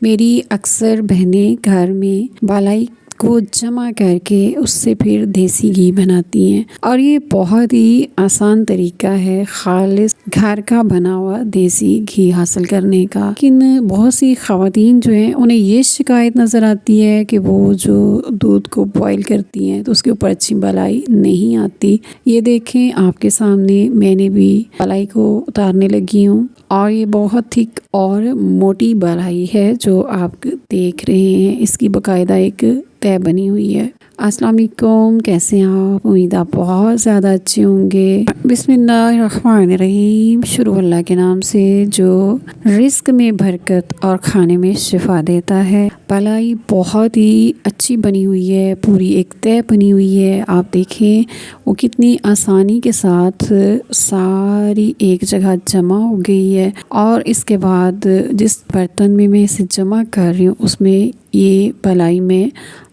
मेरी अक्सर बहनें घर में बालाई को जमा करके उससे फिर देसी घी बनाती हैं और ये बहुत ही आसान तरीका है खालिस घर का बना हुआ देसी घी हासिल करने का। लेकिन बहुत सी ख़वातीन जो हैं उन्हें ये शिकायत नज़र आती है कि वो जो दूध को बॉईल करती हैं तो उसके ऊपर अच्छी बालाई नहीं आती। ये देखें आपके सामने मैंने भी बालाई को उतारने लगी हूँ और ये बहुत थिक और मोटी बालाई है जो आप देख रहे हैं। इसकी बाकायदा एक तय बनी हुई है। अस्सलाम वालेकुम, कैसे हैं आप? उम्मीद आप बहुत ज़्यादा अच्छे होंगे। बिस्मिल्लाहिर्रहमानिर्रहीम। शुरू अल्लाह के नाम से जो रिस्क में बरकत और खाने में शिफा देता है। बालाई बहुत ही अच्छी बनी हुई है, पूरी एक तय बनी हुई है। आप देखें वो कितनी आसानी के साथ सारी एक जगह जमा हो गई है और इसके बाद जिस बर्तन में मैं इसे जमा कर रही हूँ उसमें ये बालाई में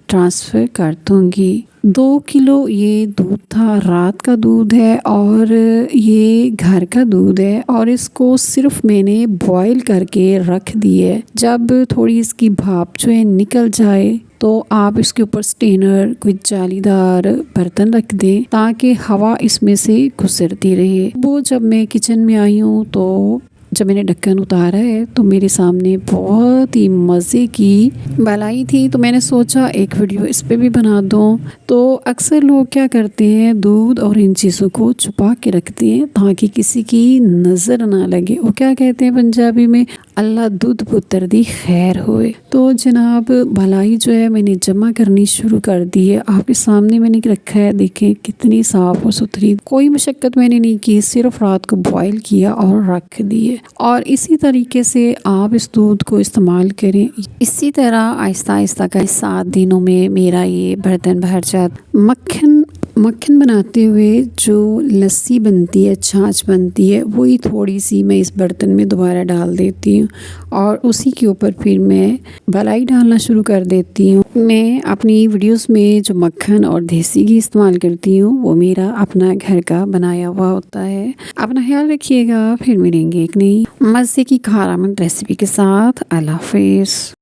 ट्रांसफ़र कर दूँगी। 2 किलो ये दूध था, रात का दूध है और ये घर का दूध है और इसको सिर्फ मैंने बॉईल करके रख दी है। जब थोड़ी इसकी भाप जो है निकल जाए तो आप इसके ऊपर स्टेनर कोई जालीदार बर्तन रख दें ताकि हवा इसमें से गुजरती रहे। वो जब मैं किचन में आई हूँ तो जब मैंने ढक्कन उतारा है तो मेरे सामने बहुत ही मज़े की बालाई थी, तो मैंने सोचा एक वीडियो इस पे भी बना दूँ। तो अक्सर लोग क्या करते हैं, दूध और इन चीज़ों को छुपा के रखते हैं ताकि किसी की नज़र ना लगे। वो क्या कहते हैं पंजाबी में, अल्लाह दूध पुत्र दी खैर होए। तो जनाब बालाई जो है मैंने जमा करनी शुरू कर दी है। आपके सामने मैंने रखा है, देखें कितनी साफ़ और सुथरी, कोई मशक्क़त मैंने नहीं की, सिर्फ रात को बॉईल किया और रख दिए। और इसी तरीके से आप इस दूध को इस्तेमाल करें। इसी तरह आहिस्ता आहिस्ता का 7 दिनों में मेरा ये बर्तन भर जाता। मक्खन बनाते हुए जो लस्सी बनती है, छाछ बनती है, वही थोड़ी सी मैं इस बर्तन में दोबारा डाल देती हूँ और उसी के ऊपर फिर मैं बालाई डालना शुरू कर देती हूँ। मैं अपनी वीडियोस में जो मक्खन और देसी घी इस्तेमाल करती हूँ वो मेरा अपना घर का बनाया हुआ होता है। अपना ख्याल रखिएगा, फिर मिलेंगे एक नई मज़े की खारामंद रेसिपी के साथ। अल्लाह हाफ़िज़।